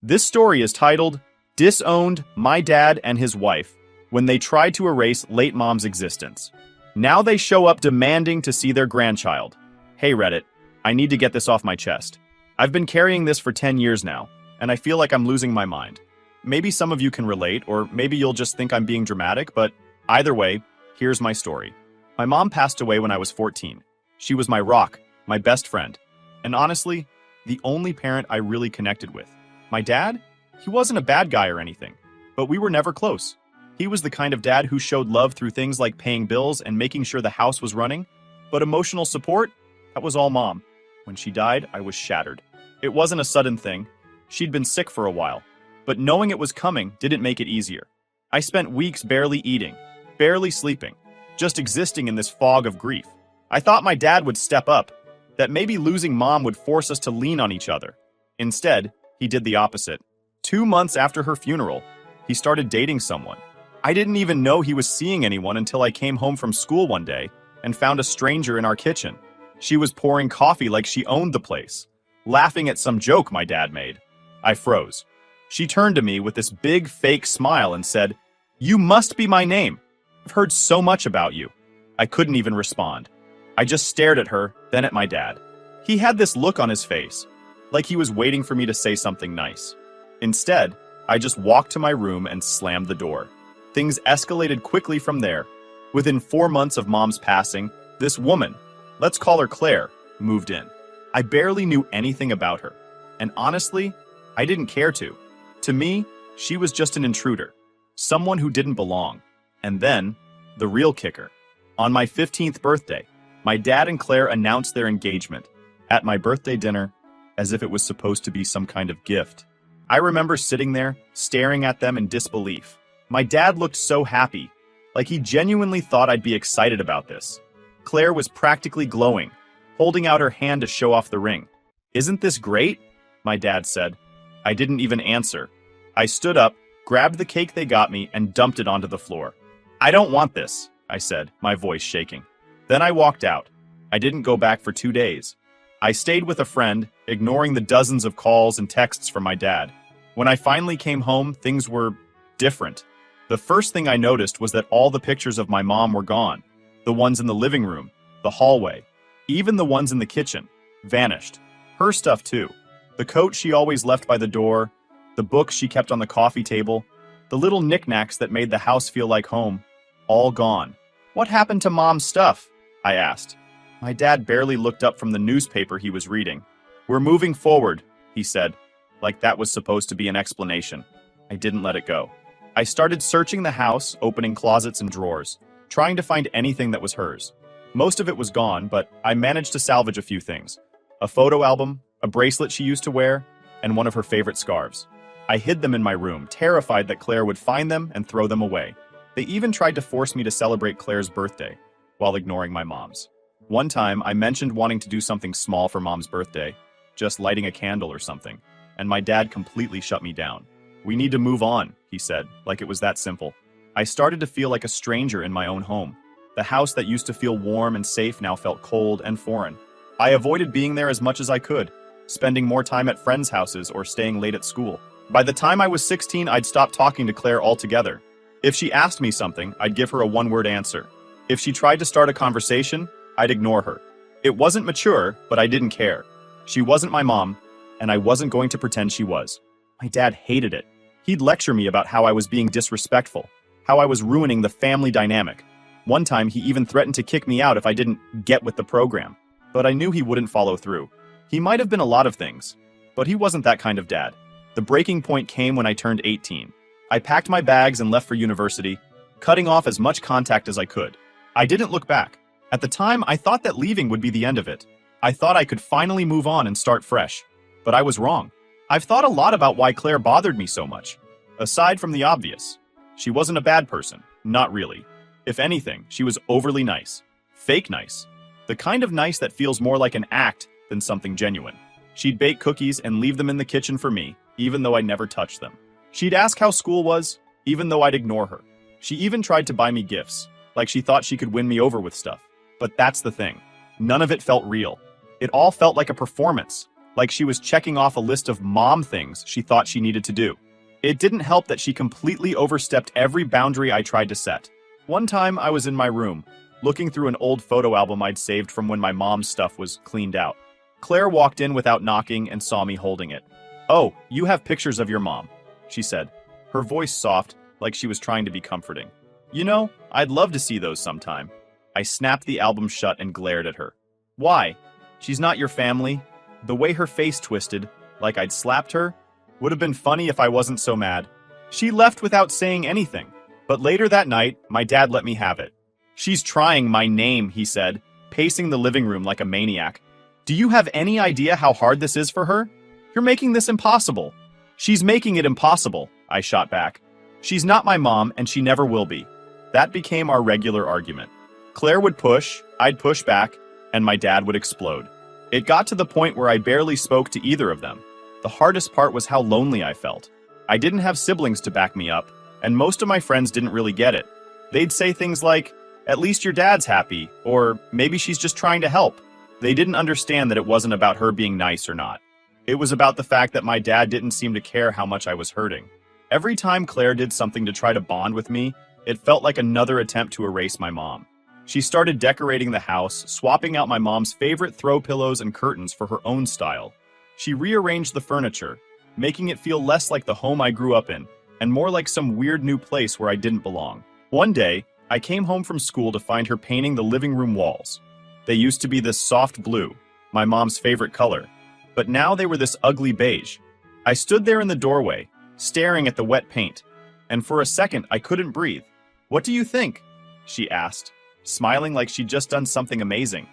This story is titled, Disowned My Dad and His Wife When They Tried to Erase Late Mom's Existence. Now they show up demanding to see their grandchild. Hey Reddit, I need to get this off my chest. I've been carrying this for 10 years now, and I feel like I'm losing my mind. Maybe some of you can relate, or maybe you'll just think I'm being dramatic, but either way, here's my story. My mom passed away when I was 14. She was my rock, my best friend, and honestly, the only parent I really connected with. My dad? He wasn't a bad guy or anything, but we were never close. He was the kind of dad who showed love through things like paying bills and making sure the house was running, but emotional support? That was all mom. When she died, I was shattered. It wasn't a sudden thing. She'd been sick for a while, but knowing it was coming didn't make it easier. I spent weeks barely eating, barely sleeping, just existing in this fog of grief. I thought my dad would step up, that maybe losing mom would force us to lean on each other. Instead, he did the opposite. 2 months after her funeral, he started dating someone. I didn't even know he was seeing anyone until I came home from school one day and found a stranger in our kitchen. She was pouring coffee like she owned the place, laughing at some joke my dad made. I froze. She turned to me with this big fake smile and said, "You must be my name. I've heard so much about you." I couldn't even respond. I just stared at her, then at my dad. He had this look on his face, like he was waiting for me to say something nice. Instead, I just walked to my room and slammed the door. Things escalated quickly from there. Within 4 months of mom's passing, this woman, let's call her Claire, moved in. I barely knew anything about her, and honestly, I didn't care to. To me, she was just an intruder, someone who didn't belong. And then, the real kicker. On my 15th birthday, my dad and Claire announced their engagement at my birthday dinner, as if it was supposed to be some kind of gift. I remember sitting there, staring at them in disbelief. My dad looked so happy, like he genuinely thought I'd be excited about this. Claire was practically glowing, holding out her hand to show off the ring. "Isn't this great?" my dad said. I didn't even answer. I stood up, grabbed the cake they got me, and dumped it onto the floor. "I don't want this," I said, my voice shaking. Then I walked out. I didn't go back for 2 days. I stayed with a friend, ignoring the dozens of calls and texts from my dad. When I finally came home, things were different. The first thing I noticed was that all the pictures of my mom were gone. The ones in the living room, the hallway, even the ones in the kitchen, vanished. Her stuff too. The coat she always left by the door, the books she kept on the coffee table, the little knickknacks that made the house feel like home, all gone. "What happened to mom's stuff?" I asked. My dad barely looked up from the newspaper he was reading. "We're moving forward," he said, like that was supposed to be an explanation. I didn't let it go. I started searching the house, opening closets and drawers, trying to find anything that was hers. Most of it was gone, but I managed to salvage a few things. A photo album, a bracelet she used to wear, and one of her favorite scarves. I hid them in my room, terrified that Claire would find them and throw them away. They even tried to force me to celebrate Claire's birthday, while ignoring my mom's. One time, I mentioned wanting to do something small for mom's birthday, just lighting a candle or something, and my dad completely shut me down. "We need to move on," he said, like it was that simple. I started to feel like a stranger in my own home. The house that used to feel warm and safe now felt cold and foreign. I avoided being there as much as I could, spending more time at friends' houses or staying late at school. By the time I was 16, I'd stopped talking to Claire altogether. If she asked me something, I'd give her a one-word answer. If she tried to start a conversation, I'd ignore her. It wasn't mature, but I didn't care. She wasn't my mom, and I wasn't going to pretend she was. My dad hated it. He'd lecture me about how I was being disrespectful, how I was ruining the family dynamic. One time, he even threatened to kick me out if I didn't get with the program. But I knew he wouldn't follow through. He might have been a lot of things, but he wasn't that kind of dad. The breaking point came when I turned 18. I packed my bags and left for university, cutting off as much contact as I could. I didn't look back. At the time, I thought that leaving would be the end of it. I thought I could finally move on and start fresh. But I was wrong. I've thought a lot about why Claire bothered me so much. Aside from the obvious, she wasn't a bad person. Not really. If anything, she was overly nice. Fake nice. The kind of nice that feels more like an act than something genuine. She'd bake cookies and leave them in the kitchen for me, even though I never touched them. She'd ask how school was, even though I'd ignore her. She even tried to buy me gifts, like she thought she could win me over with stuff. But that's the thing. None of it felt real. It all felt like a performance, like she was checking off a list of mom things she thought she needed to do. It didn't help that she completely overstepped every boundary I tried to set. One time I was in my room, looking through an old photo album I'd saved from when my mom's stuff was cleaned out. Claire walked in without knocking and saw me holding it. "Oh, you have pictures of your mom," she said, her voice soft, like she was trying to be comforting. "You know, I'd love to see those sometime." I snapped the album shut and glared at her. "Why? She's not your family?" The way her face twisted, like I'd slapped her, would have been funny if I wasn't so mad. She left without saying anything, but later that night, my dad let me have it. "She's trying my name," he said, pacing the living room like a maniac. "Do you have any idea how hard this is for her? You're making this impossible." "She's making it impossible," I shot back. "She's not my mom, and she never will be." That became our regular argument. Claire would push, I'd push back, and my dad would explode. It got to the point where I barely spoke to either of them. The hardest part was how lonely I felt. I didn't have siblings to back me up, and most of my friends didn't really get it. They'd say things like, "At least your dad's happy," or "Maybe she's just trying to help." They didn't understand that it wasn't about her being nice or not. It was about the fact that my dad didn't seem to care how much I was hurting. Every time Claire did something to try to bond with me, it felt like another attempt to erase my mom. She started decorating the house, swapping out my mom's favorite throw pillows and curtains for her own style. She rearranged the furniture, making it feel less like the home I grew up in, and more like some weird new place where I didn't belong. One day, I came home from school to find her painting the living room walls. They used to be this soft blue, my mom's favorite color, but now they were this ugly beige. I stood there in the doorway, staring at the wet paint, and for a second I couldn't breathe. "What do you think?" she asked, smiling like she'd just done something amazing.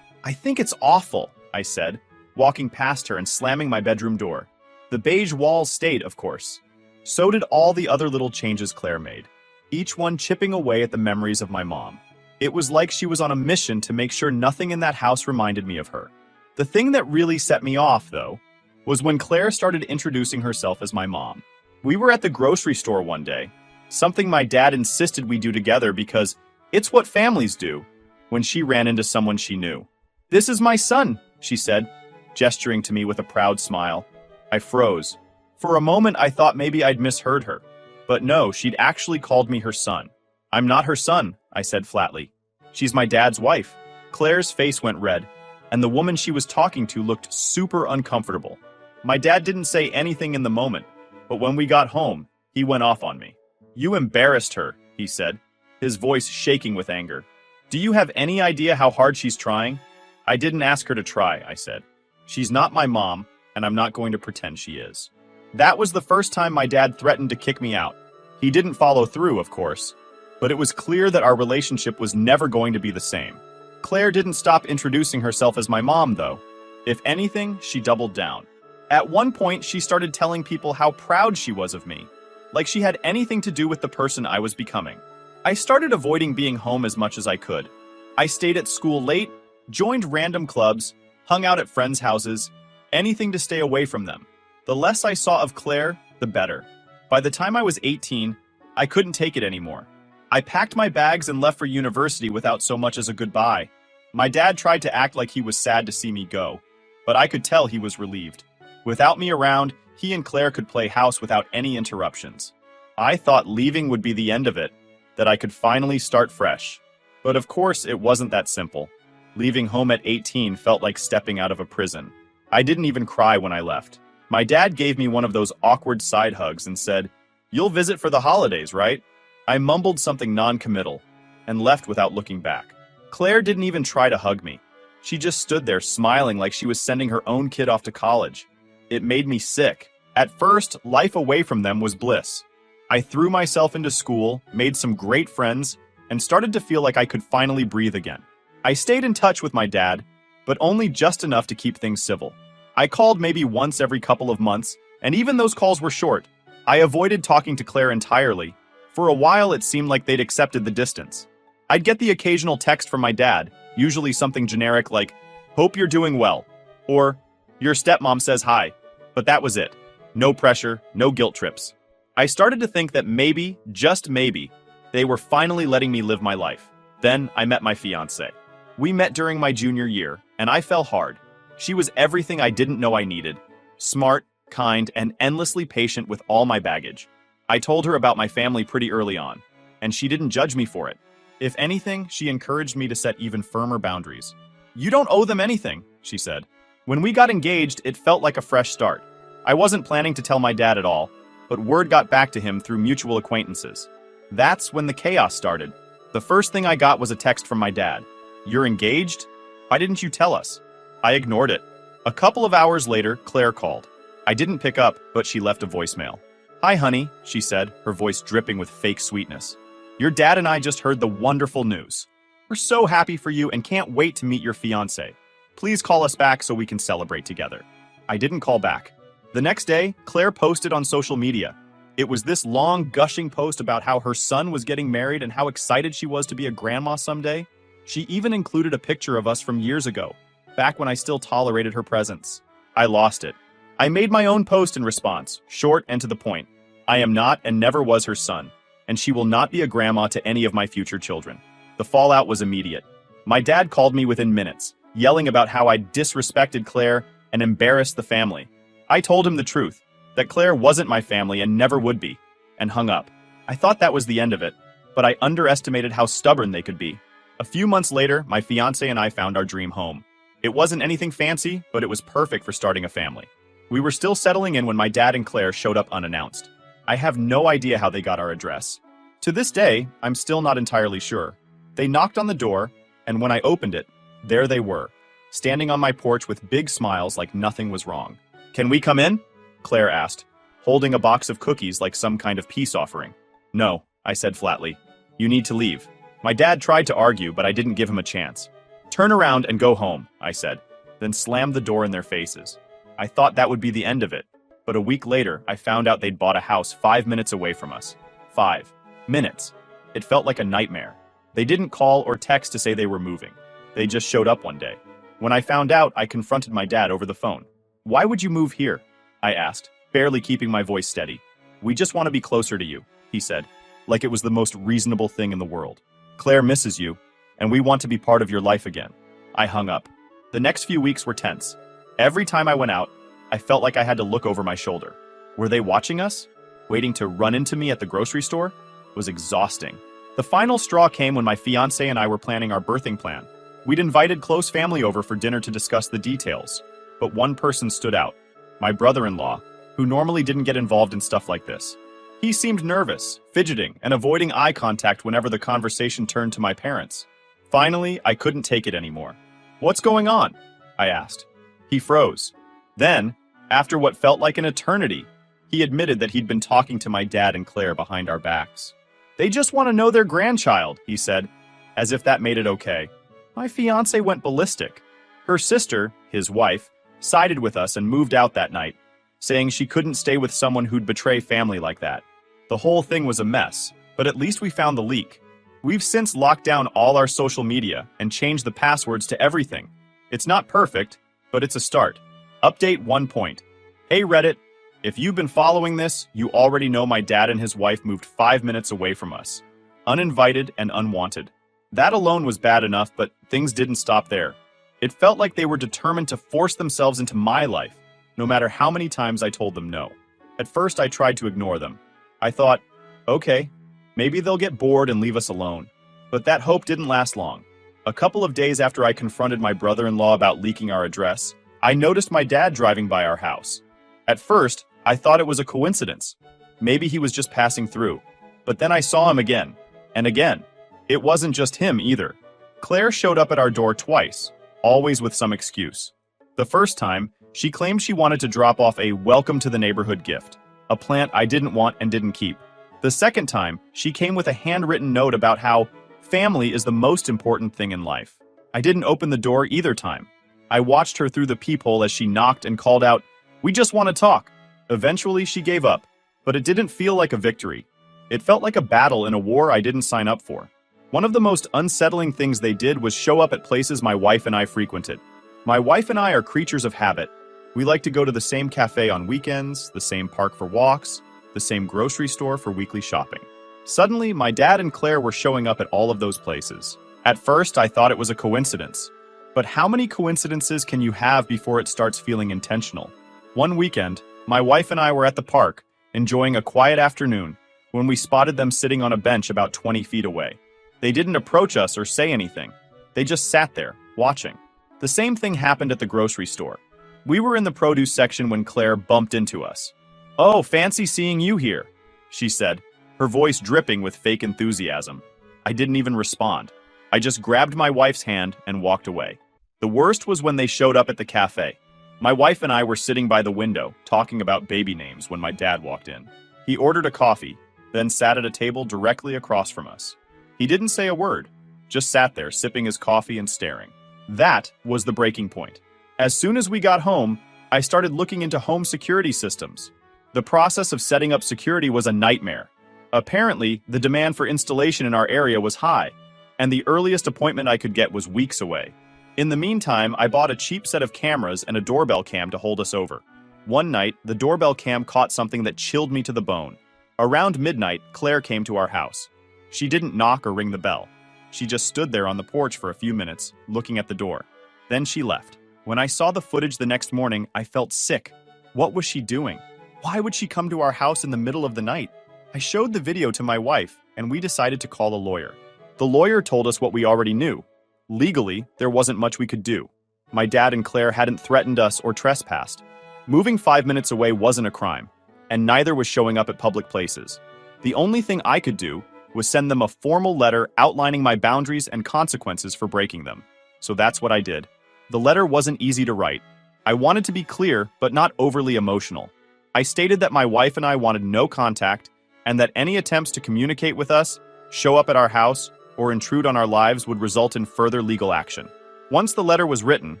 "I think it's awful," I said, walking past her and slamming my bedroom door. The beige walls stayed, of course. So did all the other little changes Claire made, each one chipping away at the memories of my mom. It was like she was on a mission to make sure nothing in that house reminded me of her. The thing that really set me off, though, was when Claire started introducing herself as my mom. We were at the grocery store one day, something my dad insisted we do together because it's what families do, when she ran into someone she knew. "This is my son," she said, gesturing to me with a proud smile. I froze. For a moment, I thought maybe I'd misheard her. But no, she'd actually called me her son. "I'm not her son," I said flatly. "She's my dad's wife." Claire's face went red, and the woman she was talking to looked super uncomfortable. My dad didn't say anything in the moment, but when we got home, he went off on me. "You embarrassed her," he said, his voice shaking with anger. "Do you have any idea how hard she's trying?" "I didn't ask her to try," I said. "She's not my mom, and I'm not going to pretend she is." That was the first time my dad threatened to kick me out. He didn't follow through, of course, but it was clear that our relationship was never going to be the same. Claire didn't stop introducing herself as my mom, though. If anything, she doubled down. At one point, she started telling people how proud she was of me, like she had anything to do with the person I was becoming. I started avoiding being home as much as I could. I stayed at school late, joined random clubs, hung out at friends' houses, anything to stay away from them. The less I saw of Claire, the better. By the time I was 18, I couldn't take it anymore. I packed my bags and left for university without so much as a goodbye. My dad tried to act like he was sad to see me go, but I could tell he was relieved. Without me around, he and Claire could play house without any interruptions. I thought leaving would be the end of it, that I could finally start fresh. But of course, it wasn't that simple. Leaving home at 18 felt like stepping out of a prison. I didn't even cry when I left. My dad gave me one of those awkward side hugs and said, "You'll visit for the holidays, right?" I mumbled something non-committal and left without looking back. Claire didn't even try to hug me. She just stood there smiling like she was sending her own kid off to college. It made me sick. At first, life away from them was bliss. I threw myself into school, made some great friends, and started to feel like I could finally breathe again. I stayed in touch with my dad, but only just enough to keep things civil. I called maybe once every couple of months, and even those calls were short. I avoided talking to Claire entirely. For a while, it seemed like they'd accepted the distance. I'd get the occasional text from my dad, usually something generic like, "Hope you're doing well," or "Your stepmom says hi," but that was it. No pressure, no guilt trips. I started to think that maybe, just maybe, they were finally letting me live my life. Then I met my fiancé. We met during my junior year, and I fell hard. She was everything I didn't know I needed. Smart, kind, and endlessly patient with all my baggage. I told her about my family pretty early on, and she didn't judge me for it. If anything, she encouraged me to set even firmer boundaries. "You don't owe them anything," she said. When we got engaged, it felt like a fresh start. I wasn't planning to tell my dad at all, but word got back to him through mutual acquaintances. That's when the chaos started. The first thing I got was a text from my dad. "You're engaged? Why didn't you tell us?" I ignored it. A couple of hours later, Claire called. I didn't pick up, but she left a voicemail. "Hi, honey," she said, her voice dripping with fake sweetness. "Your dad and I just heard the wonderful news. We're so happy for you and can't wait to meet your fiancé. Please call us back so we can celebrate together." I didn't call back. The next day, Claire posted on social media. It was this long, gushing post about how her son was getting married and how excited she was to be a grandma someday. She even included a picture of us from years ago, back when I still tolerated her presence. I lost it. I made my own post in response, short and to the point. I am not and never was her son, and she will not be a grandma to any of my future children. The fallout was immediate. My dad called me within minutes, yelling about how I disrespected Claire and embarrassed the family. I told him the truth, that Claire wasn't my family and never would be, and hung up. I thought that was the end of it, but I underestimated how stubborn they could be. A few months later, my fiancé and I found our dream home. It wasn't anything fancy, but it was perfect for starting a family. We were still settling in when my dad and Claire showed up unannounced. I have no idea how they got our address. To this day, I'm still not entirely sure. They knocked on the door, and when I opened it, there they were, standing on my porch with big smiles like nothing was wrong. "Can we come in?" Claire asked, holding a box of cookies like some kind of peace offering. "No," I said flatly. "You need to leave." My dad tried to argue, but I didn't give him a chance. "Turn around and go home," I said, then slammed the door in their faces. I thought that would be the end of it, but a week later, I found out they'd bought a house 5 minutes away from us. 5 minutes. It felt like a nightmare. They didn't call or text to say they were moving. They just showed up one day. When I found out, I confronted my dad over the phone. "Why would you move here?" I asked, barely keeping my voice steady. "We just want to be closer to you," he said, like it was the most reasonable thing in the world. "Claire misses you, and we want to be part of your life again." I hung up. The next few weeks were tense. Every time I went out, I felt like I had to look over my shoulder. Were they watching us? Waiting to run into me at the grocery store? It was exhausting. The final straw came when my fiancé and I were planning our birthing plan. We'd invited close family over for dinner to discuss the details, but one person stood out. My brother-in-law, who normally didn't get involved in stuff like this. He seemed nervous, fidgeting, and avoiding eye contact whenever the conversation turned to my parents. Finally, I couldn't take it anymore. "What's going on?" I asked. He froze. Then, after what felt like an eternity, he admitted that he'd been talking to my dad and Claire behind our backs. "They just want to know their grandchild," he said, as if that made it okay. My fiancé went ballistic. Her sister, his wife, sided with us and moved out that night, saying she couldn't stay with someone who'd betray family like that. The whole thing was a mess, but at least we found the leak. We've since locked down all our social media and changed the passwords to everything. It's not perfect, but it's a start. Update 1 point. Hey Reddit, if you've been following this, you already know my dad and his wife moved 5 minutes away from us. Uninvited and unwanted. That alone was bad enough, but things didn't stop there. It felt like they were determined to force themselves into my life, no matter how many times I told them no. At first, I tried to ignore them. I thought, okay, maybe they'll get bored and leave us alone. But that hope didn't last long. A couple of days after I confronted my brother-in-law about leaking our address, I noticed my dad driving by our house. At first, I thought it was a coincidence. Maybe he was just passing through. But then I saw him again, and again. It wasn't just him either. Claire showed up at our door twice, always with some excuse. The first time, she claimed she wanted to drop off a welcome to the neighborhood gift, a plant I didn't want and didn't keep. The second time, she came with a handwritten note about how family is the most important thing in life. I didn't open the door either time. I watched her through the peephole as she knocked and called out, "We just want to talk." Eventually, she gave up, but it didn't feel like a victory. It felt like a battle in a war I didn't sign up for. One of the most unsettling things they did was show up at places my wife and I frequented. My wife and I are creatures of habit. We like to go to the same cafe on weekends, the same park for walks, the same grocery store for weekly shopping. Suddenly, my dad and Claire were showing up at all of those places. At first, I thought it was a coincidence. But how many coincidences can you have before it starts feeling intentional? One weekend, my wife and I were at the park, enjoying a quiet afternoon, when we spotted them sitting on a bench about 20 feet away. They didn't approach us or say anything. They just sat there, watching. The same thing happened at the grocery store. We were in the produce section when Claire bumped into us. "Oh, fancy seeing you here," she said, her voice dripping with fake enthusiasm. I didn't even respond. I just grabbed my wife's hand and walked away. The worst was when they showed up at the cafe. My wife and I were sitting by the window, talking about baby names when my dad walked in. He ordered a coffee, then sat at a table directly across from us. He didn't say a word, just sat there sipping his coffee and staring. That was the breaking point. As soon as we got home, I started looking into home security systems. The process of setting up security was a nightmare. Apparently, the demand for installation in our area was high, and the earliest appointment I could get was weeks away. In the meantime, I bought a cheap set of cameras and a doorbell cam to hold us over. One night, the doorbell cam caught something that chilled me to the bone. Around midnight, Claire came to our house. She didn't knock or ring the bell. She just stood there on the porch for a few minutes, looking at the door. Then she left. When I saw the footage the next morning, I felt sick. What was she doing? Why would she come to our house in the middle of the night? I showed the video to my wife, and we decided to call a lawyer. The lawyer told us what we already knew. Legally, there wasn't much we could do. My dad and Claire hadn't threatened us or trespassed. Moving 5 minutes away wasn't a crime, and neither was showing up at public places. The only thing I could do was send them a formal letter outlining my boundaries and consequences for breaking them. So that's what I did. The letter wasn't easy to write. I wanted to be clear, but not overly emotional. I stated that my wife and I wanted no contact, and that any attempts to communicate with us, show up at our house, or intrude on our lives would result in further legal action. Once the letter was written,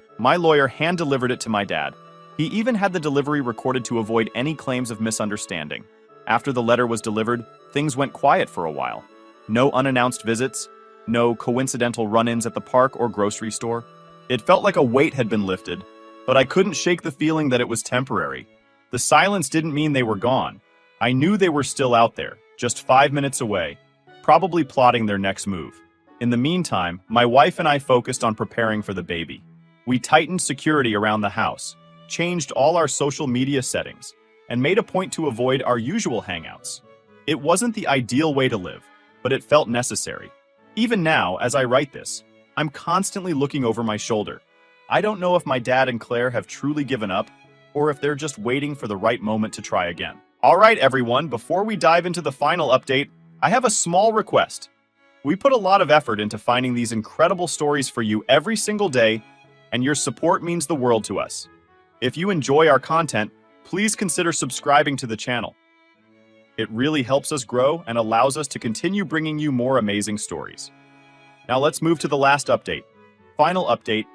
my lawyer hand-delivered it to my dad. He even had the delivery recorded to avoid any claims of misunderstanding. After the letter was delivered, things went quiet for a while. No unannounced visits, no coincidental run-ins at the park or grocery store. It felt like a weight had been lifted, but I couldn't shake the feeling that it was temporary. The silence didn't mean they were gone. I knew they were still out there, just 5 minutes away, probably plotting their next move. In the meantime, my wife and I focused on preparing for the baby. We tightened security around the house, changed all our social media settings, and made a point to avoid our usual hangouts. It wasn't the ideal way to live, but it felt necessary. Even now, as I write this, I'm constantly looking over my shoulder. I don't know if my dad and Claire have truly given up, or if they're just waiting for the right moment to try again. All right, everyone, before we dive into the final update, I have a small request. We put a lot of effort into finding these incredible stories for you every single day, and your support means the world to us. If you enjoy our content, please consider subscribing to the channel. It really helps us grow and allows us to continue bringing you more amazing stories. Now let's move to the last update. Final update.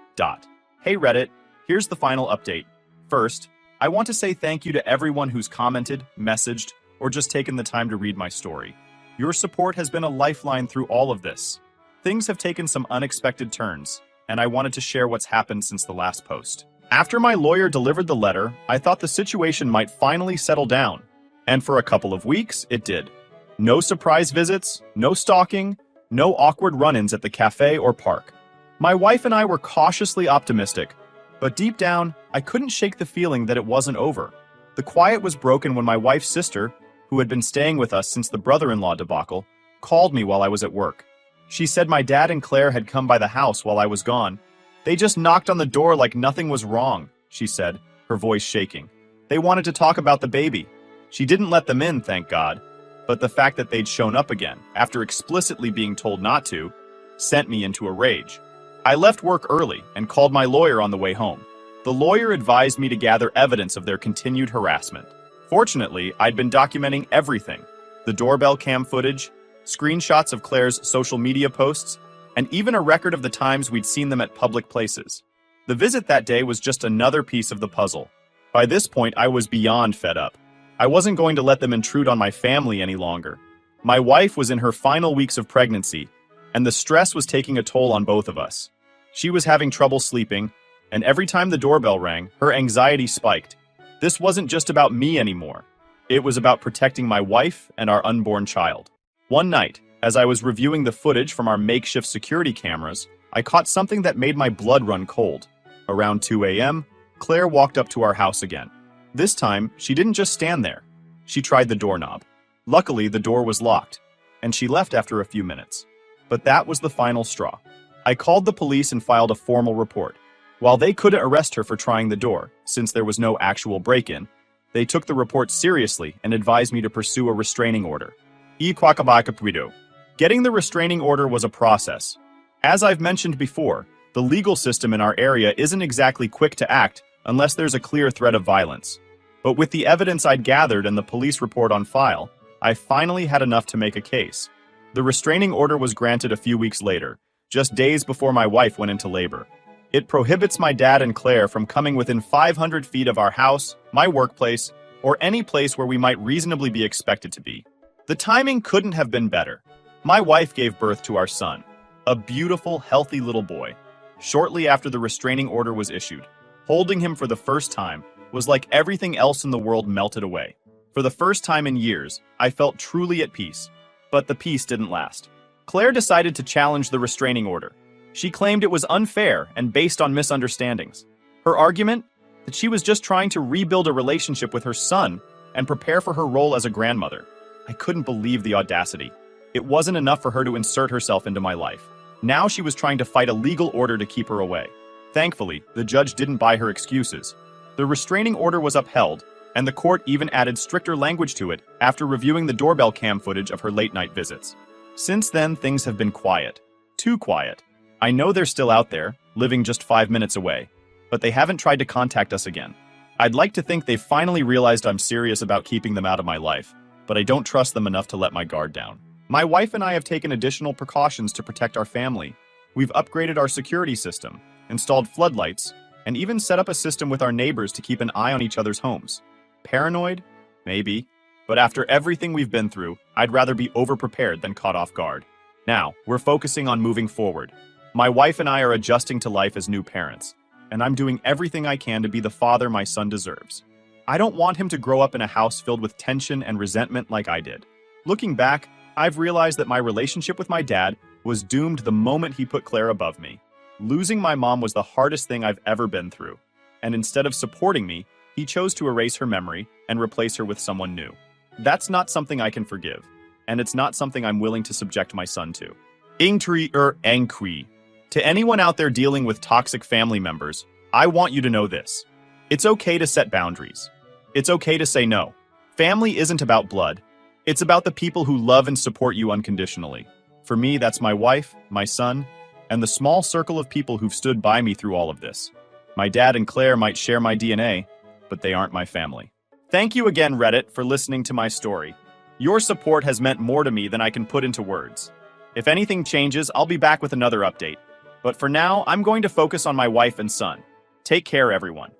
Hey Reddit, here's the final update. First, I want to say thank you to everyone who's commented, messaged, or just taken the time to read my story. Your support has been a lifeline through all of this. Things have taken some unexpected turns, and I wanted to share what's happened since the last post. After my lawyer delivered the letter, I thought the situation might finally settle down. And for a couple of weeks, it did. No surprise visits, no stalking, no awkward run-ins at the cafe or park. My wife and I were cautiously optimistic, but deep down, I couldn't shake the feeling that it wasn't over. The quiet was broken when my wife's sister, who had been staying with us since the brother-in-law debacle, called me while I was at work. She said my dad and Claire had come by the house while I was gone. They just knocked on the door like nothing was wrong, she said, her voice shaking. They wanted to talk about the baby. She didn't let them in, thank God, but the fact that they'd shown up again, after explicitly being told not to, sent me into a rage. I left work early and called my lawyer on the way home. The lawyer advised me to gather evidence of their continued harassment. Fortunately, I'd been documenting everything: the doorbell cam footage, screenshots of Claire's social media posts, and even a record of the times we'd seen them at public places. The visit that day was just another piece of the puzzle. By this point, I was beyond fed up. I wasn't going to let them intrude on my family any longer. My wife was in her final weeks of pregnancy, and the stress was taking a toll on both of us. She was having trouble sleeping, and every time the doorbell rang, her anxiety spiked. This wasn't just about me anymore. It was about protecting my wife and our unborn child. One night, as I was reviewing the footage from our makeshift security cameras, I caught something that made my blood run cold. Around 2 a.m., Claire walked up to our house again. This time, she didn't just stand there. She tried the doorknob. Luckily, the door was locked, and she left after a few minutes. But that was the final straw. I called the police and filed a formal report. While they couldn't arrest her for trying the door, since there was no actual break-in, they took the report seriously and advised me to pursue a restraining order. Getting the restraining order was a process. As I've mentioned before, the legal system in our area isn't exactly quick to act unless there's a clear threat of violence. But with the evidence I'd gathered and the police report on file, I finally had enough to make a case. The restraining order was granted a few weeks later, just days before my wife went into labor. It prohibits my dad and Claire from coming within 500 feet of our house, my workplace, or any place where we might reasonably be expected to be. The timing couldn't have been better. My wife gave birth to our son, a beautiful, healthy little boy, shortly after the restraining order was issued. Holding him for the first time was like everything else in the world melted away. For the first time in years, I felt truly at peace. But the peace didn't last. Claire decided to challenge the restraining order. She claimed it was unfair and based on misunderstandings. Her argument? That she was just trying to rebuild a relationship with her son and prepare for her role as a grandmother. I couldn't believe the audacity. It wasn't enough for her to insert herself into my life. Now she was trying to fight a legal order to keep her away. Thankfully, the judge didn't buy her excuses. The restraining order was upheld, and the court even added stricter language to it after reviewing the doorbell cam footage of her late-night visits. Since then, things have been quiet. Too quiet. I know they're still out there, living just 5 minutes away, but they haven't tried to contact us again. I'd like to think they've finally realized I'm serious about keeping them out of my life, but I don't trust them enough to let my guard down. My wife and I have taken additional precautions to protect our family. We've upgraded our security system, installed floodlights, and even set up a system with our neighbors to keep an eye on each other's homes. Paranoid? Maybe. But after everything we've been through, I'd rather be overprepared than caught off guard. Now, we're focusing on moving forward. My wife and I are adjusting to life as new parents, and I'm doing everything I can to be the father my son deserves. I don't want him to grow up in a house filled with tension and resentment like I did. Looking back, I've realized that my relationship with my dad was doomed the moment he put Claire above me. Losing my mom was the hardest thing I've ever been through, and instead of supporting me, he chose to erase her memory and replace her with someone new. That's not something I can forgive, and it's not something I'm willing to subject my son to. Angry. To anyone out there dealing with toxic family members, I want you to know this. It's okay to set boundaries. It's okay to say no. Family isn't about blood. It's about the people who love and support you unconditionally. For me, that's my wife, my son, and the small circle of people who've stood by me through all of this. My dad and Claire might share my DNA, but they aren't my family. Thank you again, Reddit, for listening to my story. Your support has meant more to me than I can put into words. If anything changes, I'll be back with another update. But for now, I'm going to focus on my wife and son. Take care, everyone.